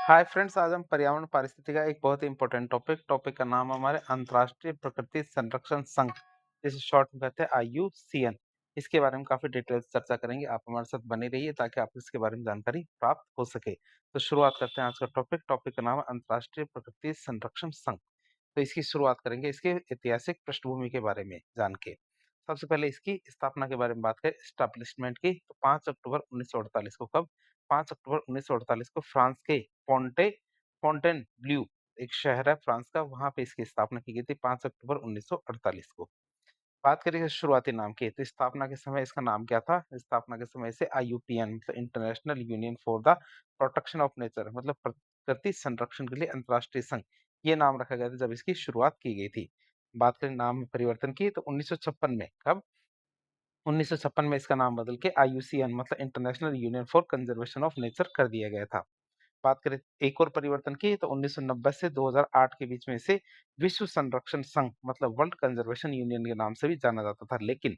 Hi friends, आज हम पर्यावरण पारिस्थितिकी का एक बहुत ही इंपॉर्टेंट टॉपिक का नाम है हमारे अंतर्राष्ट्रीय प्रकृति संरक्षण संघ, जिसे शॉर्ट में कहते हैं IUCN। इसके बारे में काफी डिटेल्स चर्चा करेंगे। आप हमारे साथ बने रहिए ताकि आपको इसके बारे में जानकारी प्राप्त हो सके। तो शुरुआत करते हैं आज का टॉपिक का नाम है अंतर्राष्ट्रीय प्रकृति संरक्षण संघ। तो इसकी शुरुआत करेंगे इसके ऐतिहासिक पृष्ठभूमि के बारे में जान के। सबसे पहले इसकी स्थापना के बारे में बात करें, एस्टैब्लिशमेंट की, तो 5 अक्टूबर 1948 को। कब? 5 अक्टूबर 1948 को फ्रांस के फ़ॉन्टेनब्लेउ, एक शहर है फ्रांस का, वहाँ पे इसकी स्थापना की गई थी 5 अक्टूबर 1948 को। बात करें शुरुआती नाम की, तो स्थापना के समय इसका नाम क्या था? स्थापना के समय इसे IUPN मतलब international union for the protection of nature मतलब प्रकृति संरक्षण के लिए अंतर्राष्ट्रीय संघ, ये नाम रखा गया था जब इसकी शुरुआत की गई थी। बात करें नाम में परिवर्तन की, तो 1956 में। कब? 1956 में इसका नाम बदल के IUCN मतलब international union for conservation of nature कर दिया गया था। बात करें एक और परिवर्तन की, तो 1990 से 2008 के बीच में इसे विश्व संरक्षण संघ मतलब वर्ल्ड कंजर्वेशन यूनियन के नाम से भी जाना जाता था, लेकिन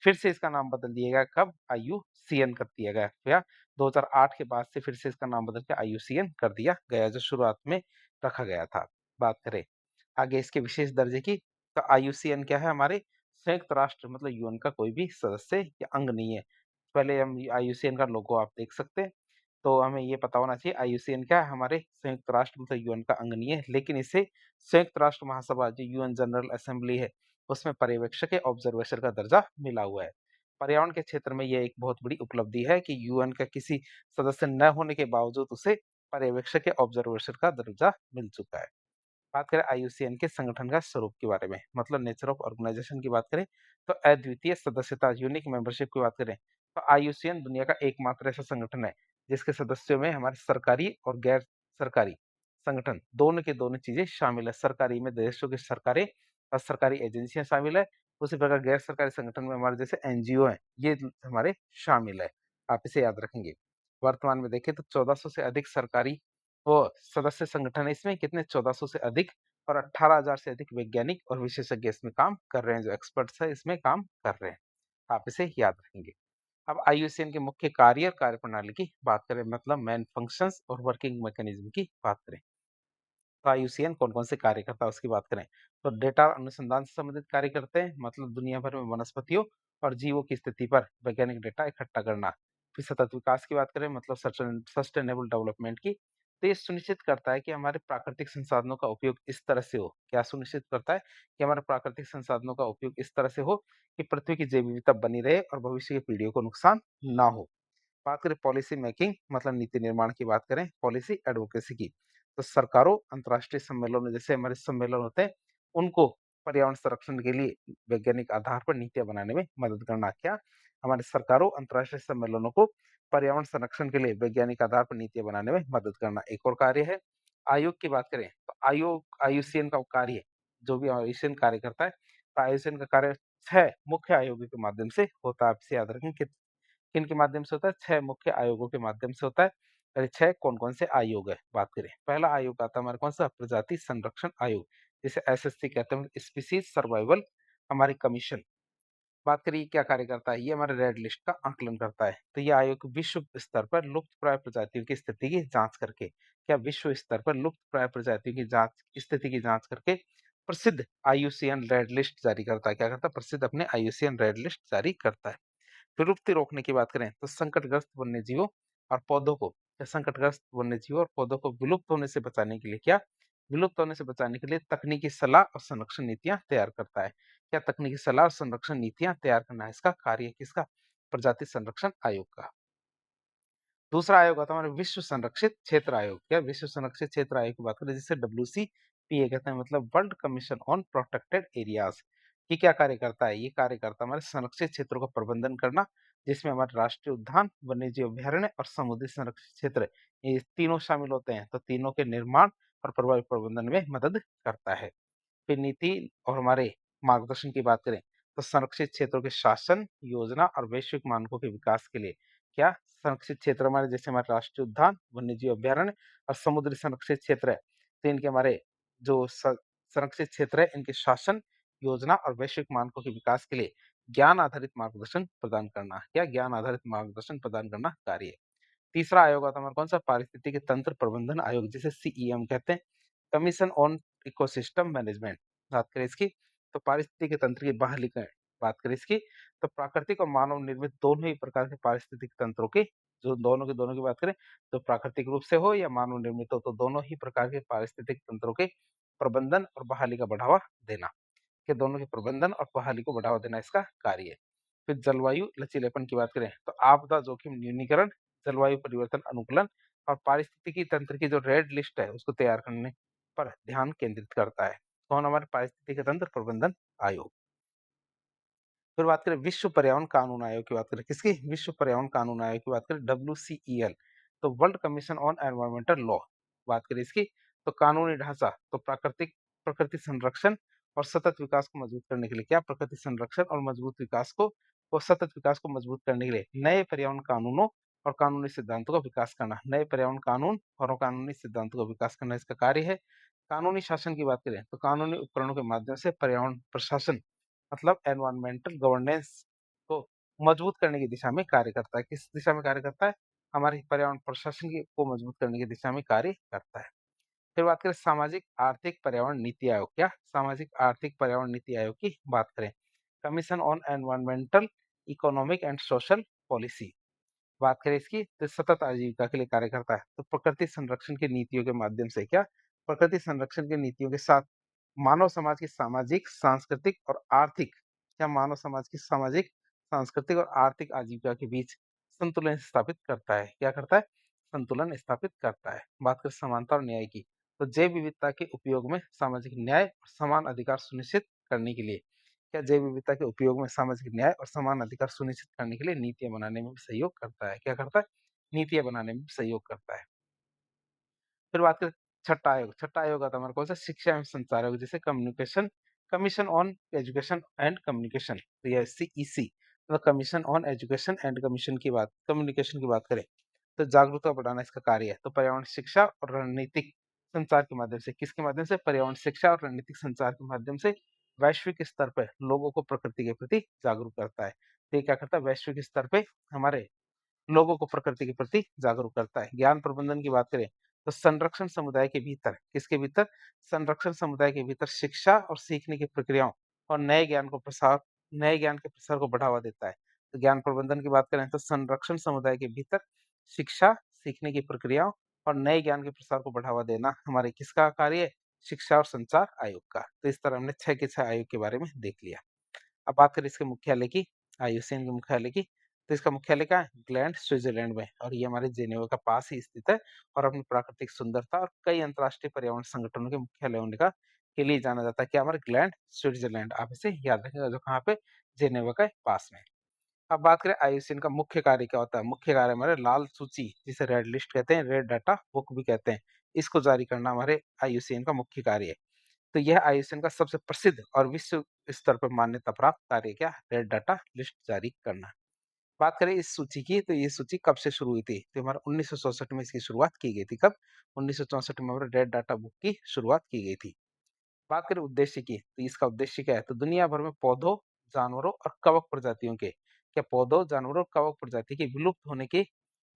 फिर से इसका नाम बदल दिया गया। कब? IUCN कर दिया गया, या 2008 के बाद से फिर से इसका नाम बदल के IUCN कर दिया गया, जो शुरुआत में रखा गया था। बात करें आगे इसके विशेष दर्जे की, तो IUCN क्या है? हमारे संयुक्त राष्ट्र मतलब यूएन का कोई भी सदस्य या अंग नहीं है। पहले हम IUCN का लोगो आप देख सकते हैं, तो हमें ये पता होना चाहिए IUCN क्या है? हमारे संयुक्त राष्ट्र मतलब यूएन का अंग नहीं है, लेकिन इसे संयुक्त राष्ट्र महासभा जो यूएन जनरल असेंबली है, उसमें पर्यवेक्षक या ऑब्जर्वेटर का दर्जा मिला हुआ है। पर्यावरण के क्षेत्र में यह एक बहुत बड़ी उपलब्धि है कि यूएन का किसी सदस्य न होने के बावजूद उसे पर्यवेक्षक या ऑब्जर्वेटर का दर्जा मिल चुका है। बात करें IUCN के संगठन का स्वरूप के बारे में मतलब नेचर ऑफ ऑर्गेनाइजेशन की बात करें, तो अद्वितीय सदस्यता यूनिक मेंबरशिप की बात करें, तो IUCN दुनिया का एकमात्र ऐसा संगठन है जिसके सदस्यों में हमारे सरकारी और गैर सरकारी संगठन दोनों के दोनों चीजें शामिल है। सरकारी में देशों की सरकारें और सरकारी एजेंसियां शामिल है, उसी प्रकार गैर सरकारी संगठन में हमारे जैसे NGO हैं, ये हमारे शामिल है। आप इसे याद रखेंगे। वर्तमान में देखें तो 1400 से अधिक सरकारी वो सदस्य संगठन है, इसमें कितने 1400 से अधिक, और 18,000 से अधिक वैज्ञानिक और विशेषज्ञ इसमें काम कर रहे हैं, जो एक्सपर्ट्स है इसमें काम कर रहे हैं। आप इसे याद रखेंगे। अब IUCN के मुख्य कार्य और कार्यप्रणाली की बात करें मतलब मेन फंक्शंस और वर्किंग मैकेनिज्म की बात करें, तो IUCN कौन-कौन से कार्य करता है उसकी बात करें, तो डेटा अनुसंधान से संबंधित कार्य करते हैं मतलब दुनिया भर में वनस्पतियों और जीवों की स्थिति पर वैज्ञानिक डेटा इकट्ठा करना। फिर सतत विकास की बात करें मतलब सस्टेनेबल डेवलपमेंट की, तो ये सुनिश्चित करता है कि हमारे प्राकृतिक संसाधनों का उपयोग इस तरह से हो। क्या सुनिश्चित करता है? कि हमारे प्राकृतिक संसाधनों का उपयोग इस तरह से हो कि पृथ्वी की जैव विविधता बनी रहे और भविष्य की पीढ़ियों को नुकसान ना हो। बात करें पॉलिसी मेकिंग मतलब नीति निर्माण की बात करें, पॉलिसी एडवोकेसी की, तो सरकारों अंतर्राष्ट्रीय सम्मेलनों जैसे हमारे सम्मेलन होते हैं, उनको पर्यावरण संरक्षण के लिए वैज्ञानिक आधार पर नीतियां बनाने में मदद करना। क्या? हमारे सरकारों अंतर्राष्ट्रीय सम्मेलनों को पर्यावरण संरक्षण के लिए वैज्ञानिक आधार पर नीतियां बनाने में मदद करना। एक और कार्य है आयोग की बात करें, तो आयोग IUCN का कार्य, जो भी IUCN कार्य करता है, तो IUCN का कार्य 6 मुख्य आयोगों के माध्यम से होता है। आप इसे याद रखें कि किनके माध्यम से होता है? 6 मुख्य आयोगों के माध्यम से होता है। अरे 6 कौन-कौन से आयोग है? बात करें। पहला आयोग आता है हमारा कौन-सा? प्रजाति संरक्षण आयोग, जिसे SSC कहते हैं, स्पीशीज सर्वाइवल हमारी कमीशन। बात करिए क्या कार्य करता है? ये हमारे रेड लिस्ट का आकलन करता है। तो ये आयोग विश्व स्तर पर लुप्तप्राय प्रजातियों की स्थिति की जाँच करके, क्या विश्व स्तर पर लुप्तप्राय प्रजातियों की स्थिति की जाँच करके प्रसिद्ध IUCN रेड लिस्ट जारी करता है। क्या करता है? प्रसिद्ध अपने IUCN रेड लिस्ट जारी करता है। विलुप्ति रोकने की बात करें, तो संकटग्रस्त वन्यजीवों और पौधों को, या संकटग्रस्त वन्यजीवों और पौधों को विलुप्त होने से बचाने के लिए, क्या? विलुप्त होने से बचाने के लिए तकनीकी सलाह और संरक्षण नीतियां तैयार करता है। क्या तकनीकी सलाह और संरक्षण नीतियां तैयार करना है इसका कार्य किसका? प्रजाति संरक्षण आयोग का। दूसरा आयोग आता है हमारा विश्व संरक्षित क्षेत्र आयोग। क्या विश्व संरक्षित क्षेत्र आयोग की बात करें, जिसे WCPA कहते हैं मतलब world commission on protected areas. ये क्या कार्य करता है? ये कार्य करता है हमारे संरक्षित क्षेत्रों का प्रबंधन करना, जिसमें हमारे राष्ट्रीय उद्यान, वन्यजीव अभयारण्य और समुद्री संरक्षित क्षेत्र, ये तीनों शामिल होते हैं। तो तीनों के निर्माण और प्रभावी प्रबंधन में मदद करता है। फिर नीति और हमारे मार्गदर्शन की बात करें, तो संरक्षित क्षेत्रों के शासन, योजना और वैश्विक मानकों के विकास के लिए, क्या? संरक्षित क्षेत्र हमारे जैसे हमारे राष्ट्रीय उद्यान, वन्यजीव अभयारण्य और समुद्री संरक्षित क्षेत्र है, तो इनके हमारे जो संरक्षित क्षेत्र है, इनके शासन, योजना और वैश्विक मानकों के विकास के लिए ज्ञान आधारित मार्गदर्शन प्रदान करना। क्या? ज्ञान आधारित मार्गदर्शन प्रदान करना कार्य है। तीसरा आयोग आता है हमारा कौन-सा पारिस्थितिकी तंत्र प्रबंधन आयोग जिसे सीईएम कहते हैं। कमीशन ऑन इकोसिस्टम मैनेजमेंट बात करें इसकी, तो पारिस्थितिकी तंत्र की बहाली का बात करें इसकी, तो प्राकृतिक और मानव निर्मित दोनों ही प्रकार के पारिस्थितिक तंत्रों की जो दोनों की बात करें, तो प्राकृतिक रूप से हो या मानव निर्मित हो, तो दोनों ही प्रकार के पारिस्थितिक तंत्रों के प्रबंधन और बहाली का बढ़ावा देना, के दोनों के प्रबंधन और बहाली को बढ़ावा देना इसका कार्य है। फिर जलवायु लचीलेपन की बात करें, तो आपदा जोखिम न्यूनीकरण, जलवायु परिवर्तन अनुकूलन और पारिस्थितिकी तंत्र की जो रेड लिस्ट है, उसको तैयार करने पर ध्यान केंद्रित करता है। कौन हमारे पारिस्थितिकी तंत्र प्रबंधन आयोग। फिर बात करें विश्व पर्यावरण कानून आयोग की बात करें, किसकी? विश्व पर्यावरण कानून आयोग की बात करें, WCEL, तो world commission on environmental law बात करें इसकी, तो कानूनी ढांचा, तो प्रकृति संरक्षण और सतत विकास को मजबूत करने के लिए क्या? प्रकृति संरक्षण और सतत विकास को मजबूत करने के लिए नए पर्यावरण कानूनों और कानूनी सिद्धांतों का विकास करना, नए पर्यावरण कानून और कानूनी सिद्धांतों का विकास करना इसका कार्य है। कानूनी शासन की बात करें, तो कानूनी उपकरणों के माध्यम से पर्यावरण प्रशासन मतलब एनवायरमेंटल गवर्नेंस को मजबूत करने की दिशा में कार्य करता है। किस दिशा में कार्य करता है? हमारे पर्यावरण प्रशासन को मजबूत करने की दिशा में कार्य करता है। फिर बात करें सामाजिक आर्थिक पर्यावरण नीति आयोग, क्या? सामाजिक आर्थिक पर्यावरण नीति आयोग की बात करें, commission on environmental economic and social policy बात करें इसकी, तो सतत आजीविका के लिए कार्य करता है। तो प्रकृति संरक्षण की नीतियों के माध्यम से क्या? प्रकृति संरक्षण की नीतियों के साथ मानव समाज की सामाजिक, सांस्कृतिक और आर्थिक, क्या मानव समाज की सामाजिक, सांस्कृतिक और आर्थिक आजीविका के बीच संतुलन स्थापित करता है। क्या करता है? संतुलन स्थापित करता है। बात करें समानता और न्याय की, तो जैव विविधता के उपयोग में सामाजिक न्याय और समान अधिकार सुनिश्चित करने के लिए, क्या जैव विविधता के उपयोग में सामाजिक न्याय और समान अधिकार सुनिश्चित करने के लिए नीतियां बनाने में भी सहयोग करता है। क्या करता है? नीतियां बनाने में भी सहयोग करता है। फिर बात करें छठा आयोग आता है हमारा कौन सा? शिक्षा एवं संचार आयोग, जैसे communication commission on education and communication, तो यह सीईसी, मतलब commission on education and communication की बात करें, तो जागरूकता बढ़ाना इसका कार्य है। तो पर्यावरण शिक्षा और रणनीतिक संचार के माध्यम से, किसके माध्यम से? पर्यावरण शिक्षा और रणनीतिक संचार के माध्यम से वैश्विक स्तर पर लोगों को प्रकृति के प्रति जागरूक करता है। तो ये क्या करता है? वैश्विक स्तर पे हमारे लोगों को प्रकृति के प्रति जागरूक करता है। ज्ञान प्रबंधन की बात करें, तो संरक्षण समुदाय के भीतर, किसके भीतर? संरक्षण समुदाय के भीतर शिक्षा और सीखने की प्रक्रियाओं और नए ज्ञान के प्रसार को बढ़ावा देता है। तो ज्ञान प्रबंधन की बात करें, तो संरक्षण समुदाय के भीतर शिक्षा, सीखने की प्रक्रियाओं और नए ज्ञान के प्रसार को बढ़ावा देना हमारे किसका कार्य है? शिक्षा और संचार आयोग का। तो इस तरह हमने 6 के 6 आयोग के बारे में देख लिया। अब बात करें इसके मुख्यालय की, आईयूसीएन के मुख्यालय की, तो इसका मुख्यालय कहाँ है? ग्लैंड, स्विट्जरलैंड में, और ये हमारे जेनेवा का पास ही स्थित है और अपनी प्राकृतिक सुंदरता और कई अंतर्राष्ट्रीय पर्यावरण संगठनों के मुख्यालय होने का के लिए जाना जाता है। क्या? हमारे ग्लैंड, स्विट्जरलैंड, आप इसे याद रखिएगा, जो कहाँ पे? जेनेवा के पास में है। अब बात करें आईयूसीएन का मुख्य कार्य क्या होता है? मुख्य कार्य हमारे लाल सूची, जिसे रेड लिस्ट कहते हैं, रेड डाटा बुक भी कहते हैं, इसको जारी करना हमारे आईयूसीएन का मुख्य कार्य है। तो यह आईयूसीएन का सबसे प्रसिद्ध और विश्व स्तर पर मान्यता प्राप्त कार्य क्या? रेड डाटा लिस्ट जारी करना। बात करें इस सूची की, तो ये सूची कब से शुरू हुई थी? तो हमारा 1964 में इसकी शुरुआत की गई थी। कब? 1964 में हमारे रेड डाटा बुक की शुरुआत की गई थी। बात करें उद्देश्य की, तो इसका उद्देश्य क्या है? तो दुनिया भर में पौधों, जानवरों और कवक प्रजातियों के, क्या पौधों, जानवरों और कवक प्रजाति के विलुप्त होने के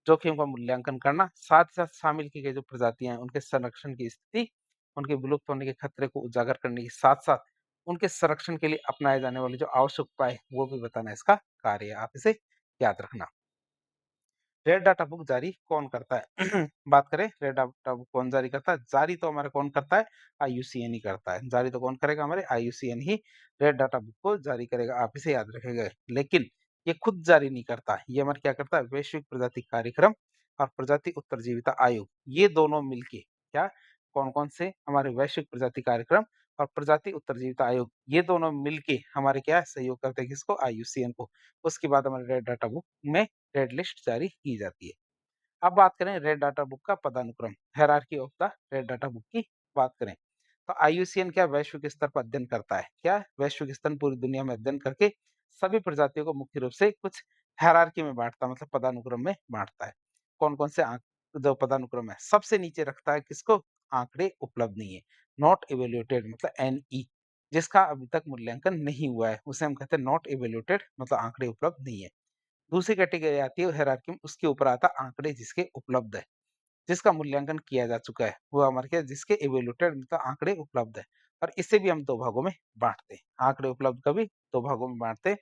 जोखिम का मूल्यांकन करना, साथ ही साथ शामिल की गई जो प्रजातियां हैं, उनके संरक्षण की स्थिति, उनके विलुप्त होने के खतरे को उजागर करने के साथ-साथ उनके संरक्षण के लिए अपनाए जाने वाले जो आवश्यक उपाय हैं, वो भी बताना इसका कार्य है। आप इसे याद रखना। रेड डाटा बुक जारी कौन करता है? बात करें रेड डाटा बुक कौन जारी करता है? जारी तो हमारा कौन करता है? आईयूसीएन ही करता है। जारी तो कौन करेगा? हमारे आईयूसीएन ही रेड डाटा बुक को जारी करेगा। आप इसे याद रखेंगे। लेकिन ये खुद जारी नहीं करता। ये हमारा क्या करता है? वैश्विक प्रजाति कार्यक्रम और प्रजाति उत्तरजीविता आयोग, ये दोनों मिलके क्या, कौन-कौन से? हमारे वैश्विक प्रजाति कार्यक्रम और प्रजाति उत्तरजीविता आयोग, ये दोनों मिलके हमारे क्या है? सहयोग करते हैं किसको? आईयूसीएन को। उसके बाद हमारे रेड डाटा बुक में रेड लिस्ट जारी की जाती है। अब बात करें रेड डाटा बुक का पदानुक्रम, hierarchy of the red data book की बात करें, तो आईयूसीएन क्या वैश्विक स्तर पर अध्ययन करता है? क्या? वैश्विक स्तर पूरी दुनिया में अध्ययन करके सभी प्रजातियों को मुख्य रूप से कुछ हायरार्की में बाँटता है, मतलब पदानुक्रम में बाँटता है। कौन-कौन से जो पदानुक्रम है, सबसे नीचे रखता है किसको? आँकड़े उपलब्ध नहीं है, नॉट इवैल्यूएटेड, मतलब एनई, जिसका अभी तक मूल्यांकन नहीं हुआ है, उसे हम कहते हैं नॉट इवैल्यूएटेड, मतलब आँकड़े उपलब्ध नहीं है। दूसरी कैटेगरी आती है हायरार्की में, उसके ऊपर आता है आँकड़े जिसके उपलब्ध है, जिसका मूल्यांकन किया जा चुका है। वो हमारे क्या जिसके इवैल्यूएटेड मतलब आँकड़े उपलब्ध है और इसे भी हम 2 भागों में बाँटते हैं। आँकड़े उपलब्ध का भी 2 भागों में बाँटते हैं।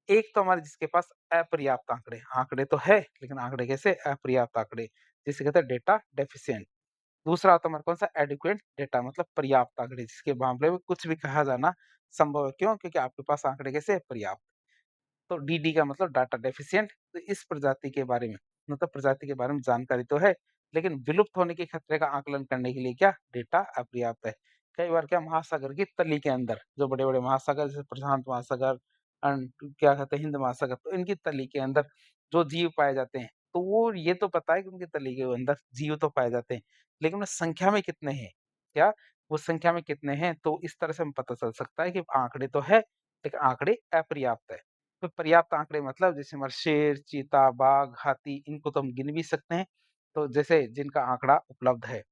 एक तो हमारे जिसके पास अपर्याप्त आँकड़े, आँकड़े तो है लेकिन आँकड़े कैसे अपर्याप्त आँकड़े, जिसे कहते हैं डेटा डेफिशिएंट। दूसरा आता है हमारा कौन-सा एडिक्वेट डेटा मतलब पर्याप्त आँकड़े, जिसके मामले में कुछ भी कहा जाना संभव है। क्यों? क्योंकि आपके पास आँकड़े कैसे हैं पर्याप्त। तो डीडी का मतलब डाटा डेफिशिएंट। तो इस प्रजाति के बारे में मतलब प्रजाति के बारे में जानकारी तो है, लेकिन विलुप्त होने के खतरे का आकलन करने के लिए क्या डेटा अपर्याप्त है। कई बार क्या महासागर की तली के अंदर जो बड़े-बड़े महासागर जैसे प्रशांत महासागर क्या कहते हैं हिंद महासागर, तो इनकी तली के अंदर जो जीव पाए जाते हैं, तो वो ये तो पता है कि उनकी तली के अंदर जीव तो पाए जाते हैं, लेकिन वो संख्या में कितने हैं? क्या वो संख्या में कितने हैं? तो इस तरह से हमें पता चल सकता है कि आँकड़े तो है, लेकिन आँकड़े अपर्याप्त है। तो पर्याप्त आँकड़े मतलब जैसे हमारे शेर, चीता, बाघ, हाथी इनको तो हम गिन भी सकते हैं। तो जैसे जिनका आँकड़ा उपलब्ध है,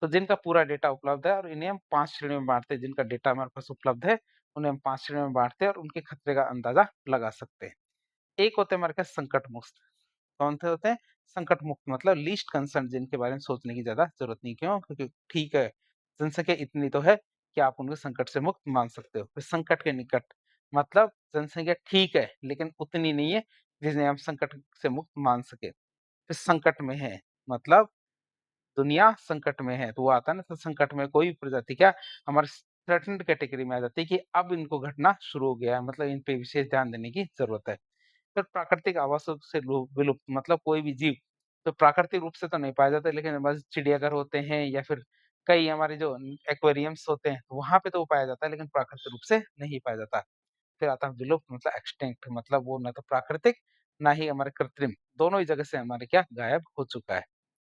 तो जिनका पूरा डेटा उपलब्ध है और इन्हें हम 5 श्रेणियों में बाँटते हैं। जिनका डेटा हमारे पास उपलब्ध है, उन्हें हम 5 श्रेणियों में बाँटते हैं और उनके खतरे का अंदाज़ा लगा सकते हैं। एक होते हैं हमारे पास संकट मुक्त। कौन से होते हैं? संकट मुक्त मतलब लीस्ट कंसर्न जिनके बारे में सोचने की ज़्यादा ज़रूरत नहीं। क्यों? क्योंकि ठीक है, जनसँख्या इतनी तो है कि आप उनको संकट से मुक्त मान सकते हो। फिर संकट के निकट मतलब जनसँख्या ठीक है, लेकिन उतनी नहीं है जिन्हें हम संकट से मुक्त मान सकें। फिर संकट में है मतलब दुनिया संकट में है, तो वो आता है ना तो संकट में कोई प्रजाति क्या हमारे थ्रेटन्ड कैटेगरी में आ जाती है कि अब इनको घटना शुरू हो गया है, मतलब इन पे विशेष ध्यान देने की ज़रूरत है। फिर प्राकृतिक आवासों से विलुप्त मतलब कोई भी जीव तो प्राकृतिक रूप से तो नहीं पाया जाता लेकिन बस चिड़ियाघर होते हैं या फिर कई हमारे जो एक्वेरियम्स होते हैं तो वहाँ पे तो वो पाया जाता है लेकिन प्राकृतिक रूप से नहीं पाया जाता। फिर आता है विलुप्त मतलब एक्सटिंक्ट मतलब वो ना तो प्राकृतिक ना ही हमारे कृत्रिम, दोनों ही जगह से हमारे क्या गायब हो चुका है।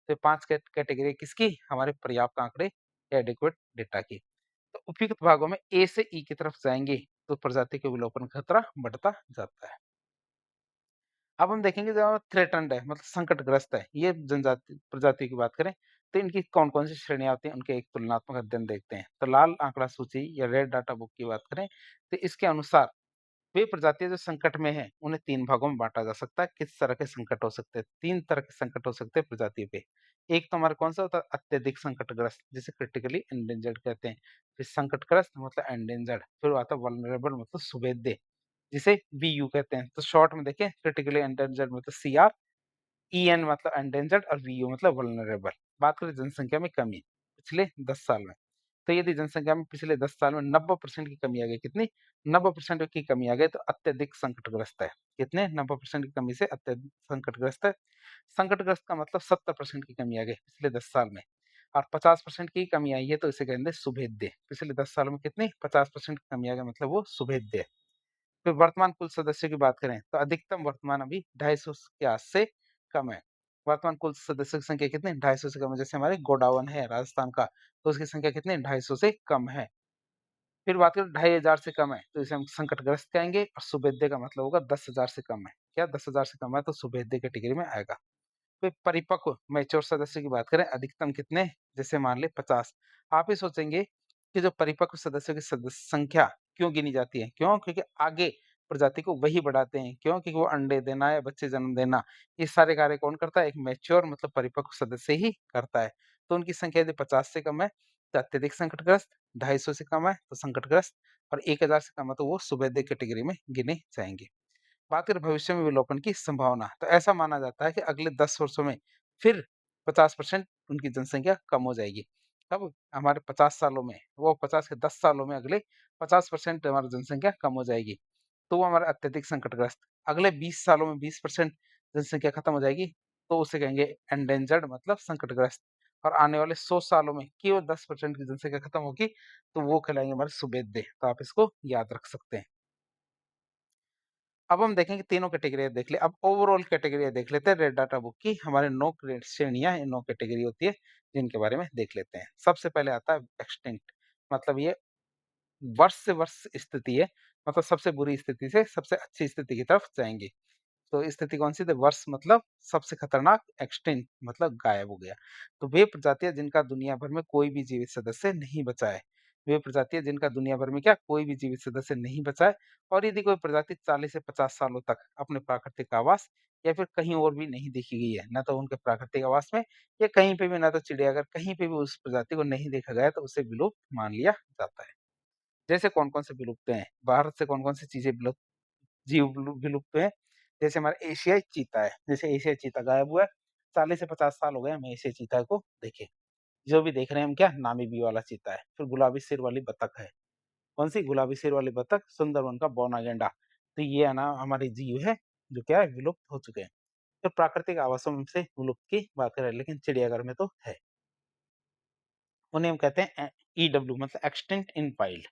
तो 5 कैटेगरी किसकी? हमारे पर्याप्त आँकड़े एडिक्वेट डेटा की। तो उपयुक्त भागों में ए से ई की तरफ जाएँगे तो प्रजाति के विलोपन का खतरा बढ़ता जाता है। अब हम देखेंगे जो थ्रेटन्ड है मतलब संकटग्रस्त है, ये जनजाति प्रजाति की बात करें तो इनकी कौन-कौन सी श्रेणियाँ होती हैं, उनके एक तुलनात्मक अध्ययन देखते हैं। तो लाल आंकड़ा सूची या रेड डाटा बुक की बात करें, तो इसके अनुसार वे प्रजातियाँ जो संकट में हैं, उन्हें 3 भागों में बाँटा जा सकता है। किस तरह के संकट हो सकते हैं? 3 तरह के संकट हो सकते हैं प्रजातियों पे। एक तो हमारा कौन-सा होता है? अत्यधिक संकटग्रस्त, जिसे क्रिटिकली एंडेंजर्ड कहते हैं। फिर संकटग्रस्त मतलब एंडेंजर्ड, फिर आता है वल्नरेबल मतलब सुभेद्य, जिसे वीयू कहते हैं। तो शॉर्ट में देखें क्रिटिकली एंडेंजर्ड मतलब सीआर, ईएन मतलब एंडेंजर्ड और वीयू मतलब वल्नरेबल। बात करें जनसंख्या में कमी, पिछले 10 साल में। तो यदि जनसंख्या में पिछले 10 साल में 90% की कमी आ गई, कितनी? 90% की कमी आ गई तो अत्यधिक संकटग्रस्त है। कितने? 90% की कमी से अत्यधिक संकटग्रस्त है। संकटग्रस्त का मतलब 70% की कमी आ गई पिछले 10 साल में और 50% की कमी आई है तो इसे कहेंगे सुभेद्य। पिछले 10 सालों में कितनी? 50% की कमी आ गई मतलब वो सुभेद्य है। फिर वर्तमान कुल सदस्यों की बात करें तो अधिकतम वर्तमान अभी 250 के आस से कम है। वर्तमान कुल सदस्यों की संख्या कितनी? 250 से कम है। जैसे हमारे गोडावन है राजस्थान का, तो उसकी संख्या कितनी है? 250 से कम है। फिर बात करें 2500 से कम है, तो इसे हम संकटग्रस्त कहेंगे और सुभेद्य का मतलब होगा 10,000 से कम है। क्या 10,000 से कम है तो सुभेद्य कैटेगरी में आएगा। फिर परिपक्व मैच्योर सदस्य की बात करें अधिकतम कितने? जैसे मान लें 50। आप ये सोचेंगे कि जो परिपक्व सदस्यों की संख्या क्यों गिनी जाती है? क्यों? क्योंकि आगे प्रजाति को वही बढ़ाते हैं। क्यों? क्योंकि वो अंडे देना या बच्चे जन्म देना, ये सारे कार्य कौन करता है? एक मैच्योर मतलब परिपक्व सदस्य ही करता है। तो उनकी संख्या यदि 50 से कम है, तो अत्यधिक संकटग्रस्त, 250 से कम है तो संकटग्रस्त और 1000 से कम है तो वो सुभेद्य कैटेगरी में गिने जाएँगे। बात करें भविष्य में विलोपन की संभावना, तो ऐसा माना जाता है कि अगले 10 वर्षों में फिर 50% उनकी जनसंख्या कम हो जाएगी। कब? हमारे 50 सालों में, वो 50 के 10 सालों में अगले 50% हमारी जनसंख्या कम हो जाएगी। तो वो हमारा अत्यधिक संकटग्रस्त। अगले 20 सालों में 20% जनसंख्या खत्म हो जाएगी, तो उसे कहेंगे एंडेंजर्ड मतलब संकटग्रस्त। और आने वाले 100 सालों में केवल 10% की जनसंख्या खत्म होगी, तो वो कहलाएँगे हमारे सुभेद्य। तो आप इसको याद रख सकते हैं। अब हम देखेंगे तीनों कैटेगरियाँ देख ले। अब ओवरऑल कैटेगरियाँ देख लेते हैं रेड डाटा बुक की। हमारे 9 श्रेणियाँ हैं, 9 कैटेगरी होती है, जिनके बारे में देख लेते हैं। सबसे पहले आता है एक्सटिंक्ट मतलब ये वर्ष से वर्ष स्थिति है, मतलब सबसे बुरी स्थिति से सबसे अच्छी स्थिति की तरफ जाएँगे। तो स्थिति कौन-सी थी? वर्ष मतलब सबसे खतरनाक, एक्सटिंक्ट मतलब गायब हो गया। तो वे प्रजातियाँ जिनका दुनिया भर में कोई भी जीवित सदस्य नहीं बचा है। वे प्रजातियाँ जिनका दुनिया भर में क्या कोई भी जीवित सदस्य नहीं बचा है और यदि कोई प्रजाति 40 से 50 सालों तक अपने प्राकृतिक आवास या फिर कहीं और भी नहीं देखी गई है, ना तो उनके प्राकृतिक आवास में या कहीं पे भी, ना तो चिड़ियाघर कहीं पे भी उस प्रजाति को नहीं देखा गया, तो उसे विलुप्त मान लिया जाता है। जैसे कौन-कौन से विलुप्त हैं? भारत से कौन-कौन सी चीज़ें विलुप्त हैं? जैसे हमारा एशियाई चीता है, जैसे एशियाई चीता गायब हुआ है, 40 से 50 साल हो गए हमें एशियाई चीता को देखे। जो भी देख रहे हैं हम क्या, नामीबी वाला चीता है। फिर गुलाबी सिर वाली बतख है। कौन-सी? गुलाबी सिर वाली बतख, सुंदरवन का बौना गैंडा। तो ये है ना हमारे जीव हैं, जो क्या है विलुप्त हो चुके हैं। तो प्राकृतिक आवासों में से विलुप्त की बात करें, लेकिन चिड़ियाघर में तो है। उन्हें हम कहते हैं ईडब्ल्यू मतलब एक्सटिंक्ट इन वाइल्ड।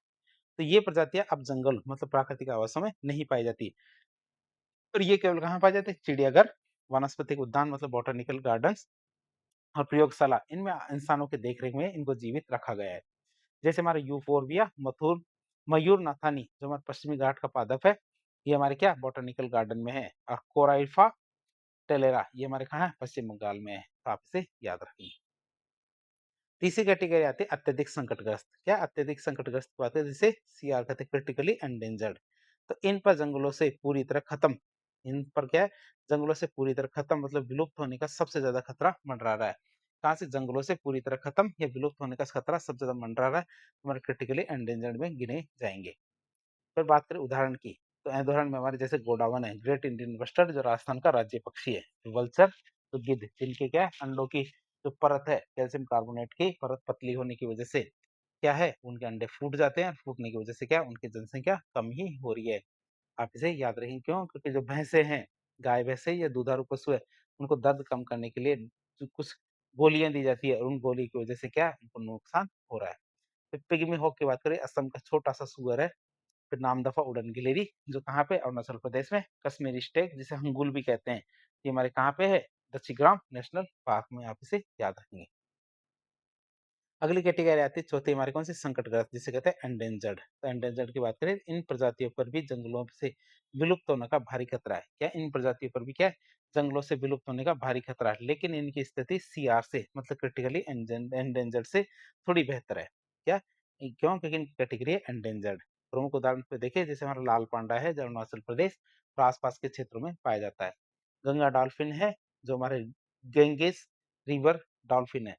तो ये प्रजातियाँ अब जंगल मतलब प्राकृतिक आवासों में नहीं पाई जाती। और ये केवल कहाँ पाए जाते हैं? चिड़ियाघर, वनस्पतिक उद्यान मतलब बॉटनिकल गार्डन्स और प्रयोगशाला, इनमें इंसानों के देख-रेख में इनको जीवित रखा गया है। जैसे हमारे यूफोर्बिया, मयूर नाथानी जो हमारे पश्चिमी घाट का पादप है, ये हमारे क्या बॉटनिकल गार्डन में है। और कोराइफा टेलेरा ये हमारे कहाँ है? पश्चिम बंगाल में है। तो आप इसे याद रखिए। तीसरी कैटेगरी आती है अत्यधिक संकटग्रस्त। क्या अत्यधिक संकटग्रस्त बात है? जिसे सीआर कहते हैं, क्रिटिकली एंडेंजर्ड। तो इन पर जंगलों से पूरी तरह खत्म, इन पर क्या है? जंगलों से पूरी तरह खत्म मतलब विलुप्त होने का सबसे ज्यादा खतरा मंडरा रहा है। कहाँ से? जंगलों से पूरी तरह खत्म या विलुप्त होने का खतरा सबसे ज्यादा मंडरा रहा है, हमारे क्रिटिकली एंडेंजर्ड में गिने जाएंगे। फिर बात करें उदाहरण की, तो उदाहरण में हमारे जैसे गोडावन है, ग्रेट इंडियन बस्टर्ड जो राजस्थान का राज्य पक्षी है, वल्चर तो गिद्ध, जिनके क्या है अंडों की जो परत है कैल्शियम कार्बोनेट की परत पतली होने की वजह से क्या है उनके अंडे फूट जाते हैं, फूटने की वजह से क्या उनकी जनसंख्या कम ही हो रही है। आप इसे याद रखें, क्यों? क्योंकि जो भैंसे हैं, गाय भैंसे या दुधारू पशु है, उनको दर्द कम करने के लिए जो कुछ गोलियां दी जाती है और उन गोली की वजह से क्या उनको नुकसान हो रहा है। फिर पिग्मी हॉक की बात करें, असम का छोटा सा सुअर है। फिर नामदफा उड़न गिलेरी जो कहाँ पे? अरुणाचल प्रदेश में। कश्मीरी स्टेक जिसे हंगुल भी कहते हैं, ये हमारे कहाँ पे है? दच्चीग्राम नेशनल पार्क में। आप इसे याद रखेंगे। अगली कैटेगरी आती है चौथी हमारी कौन सी? संकटग्रस्त, जिसे कहते हैं एंडेंजर्ड। तो एंडेंजर्ड की बात करें, इन प्रजातियों पर भी जंगलों से विलुप्त होने का भारी खतरा है। क्या इन प्रजातियों पर भी क्या है? जंगलों से विलुप्त होने का भारी खतरा है, लेकिन इनकी स्थिति सीआर से मतलब क्रिटिकली एंडेंजर्ड से थोड़ी बेहतर है। क्या? क्यों? क्योंकि इनकी कैटेगरी है एंडेंजर्ड। प्रमुख उदाहरण पे देखिए, जैसे हमारा लाल पांडा है जो अरुणाचल प्रदेश और आसपास के क्षेत्रों में पाया जाता है। गंगा डॉल्फिन है जो हमारे गेंगेस रिवर डॉल्फिन है।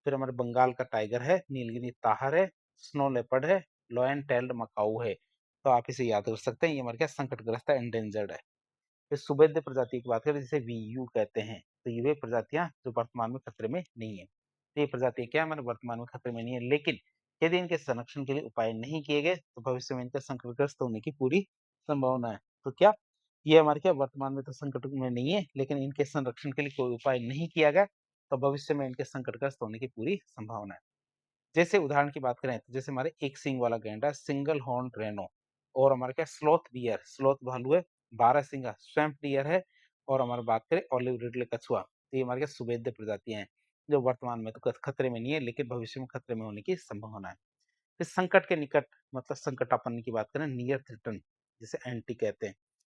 फिर हमारे बंगाल का टाइगर है, नीलगिरी ताहर है, स्नो लेपर्ड है, लॉयन टेल्ड मकाऊ है। तो आप इसे याद कर सकते हैं, ये हमारे क्या संकटग्रस्त है, एंडेंजर्ड है। फिर सुभेद्य प्रजाति की बात करें जिसे वीयू कहते हैं, तो ये वे प्रजातियां जो वर्तमान में खतरे में नहीं है। तो ये प्रजातियां क्या हमारे वर्तमान में खतरे में नहीं है, लेकिन यदि इनके संरक्षण के लिए उपाय नहीं किए गए तो भविष्य में इनके संकटग्रस्त होने की पूरी संभावना है। तो क्या ये हमारे क्या वर्तमान में तो संकट में नहीं है, लेकिन इनके संरक्षण के लिए कोई उपाय नहीं किया गया तो भविष्य में इनके संकटग्रस्त होने की पूरी संभावना है। जैसे उदाहरण की बात करें तो जैसे हमारे एक सींग वाला गैंडा सिंगल हॉर्न रेनो, और हमारे क्या स्लॉथ बियर स्लॉथ भालू है, 12 सिंगा स्वैम्प डियर है, और हमारे बात करें ऑलिव रिडले कछुआ, तो ये हमारे क्या सुभेद्य प्रजातियां हैं जो वर्तमान में तो खतरे में नहीं है, लेकिन भविष्य में खतरे में होने की संभावना है। फिर संकट के निकट मतलब संकटापन्न की बात करें, नियर थ्रेटन जिसे एंटी कहते हैं,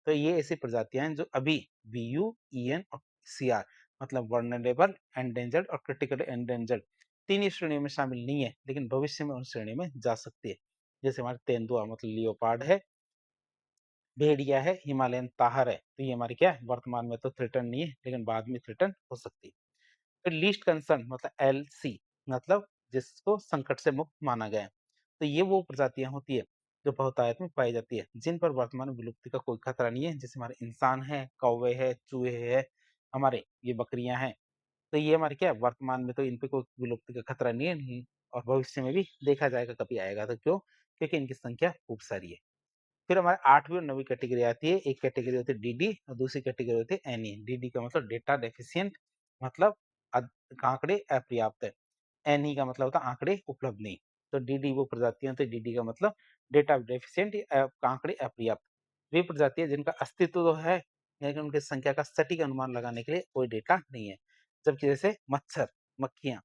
तो ये ऐसी प्रजातियां हैं जो अभी वीयू, ईएन और सीआर मतलब वर्नरेबल, एंडेंजर्ड और क्रिटिकल एंडेंजर्ड तीन ही श्रेणियों में शामिल नहीं है, लेकिन भविष्य में उन श्रेणियों में जा सकती है। जैसे हमारे तेंदुआ मतलब लियोपार्ड है, भेड़िया है, हिमालयन ताहर है, तो ये हमारी क्या है वर्तमान में तो थ्रेटन नहीं है, लेकिन बाद में थ्रेटन हो सकती है। फिर लीस्ट कंसर्न मतलब एलसी मतलब जिसको संकट से मुक्त माना गया है। तो ये वो प्रजातियां होती है जो बहुतायत में पाई जाती है, जिन पर वर्तमान में विलुप्ति का कोई खतरा नहीं है, जैसे हमारे इंसान है, कौवे है, चूहे है, हमारे ये बकरियां हैं। तो ये हमारे क्या है वर्तमान में तो इन पे कोई विलुप्ति का खतरा नहीं है, और भविष्य में भी देखा जाएगा कभी आएगा, तो क्यों? क्योंकि इनकी संख्या खूब सारी है। फिर हमारे 8वीं और 9वीं कैटेगरी आती है। एक कैटेगरी होती है डीडी और दूसरी कैटेगरी होती है एनई। डीडी का मतलब डेटा डेफिशिएंट मतलब आंकड़े अपर्याप्त है। एनई का मतलब होता है आंकड़े उपलब्ध नहीं। तो डीडी वो प्रजातियां होती है, डीडी का मतलब डेटा डेफिशिएंट आंकड़े अपर्याप्त। वे प्रजातियां जिनका अस्तित्व तो है, लेकिन उनकी संख्या का सटीक अनुमान लगाने के लिए कोई डेटा नहीं है। जबकि जैसे मच्छर, मक्खियां,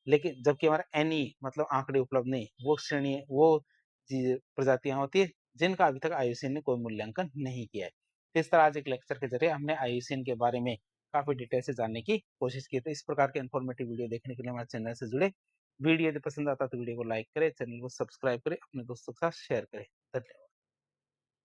लेकिन जबकि हमारा एनई मतलब आंकड़े उपलब्ध नहीं, वो श्रेणी वो प्रजातियां होती है जिनका अभी तक आईयूसीएन ने कोई मूल्यांकन नहीं किया है। तो इस तरह आज एक लेक्चर के जरिए हमने आईयूसीएन के बारे में काफी डिटेल से जानने की कोशिश की। तो इस प्रकार के इन्फॉर्मेटिव वीडियो देखने के लिए हमारे चैनल से जुड़े वीडियो यदि पसंद आता है तो वीडियो को लाइक करें, चैनल को सब्सक्राइब करें, अपने दोस्तों के साथ शेयर करें। धन्यवाद।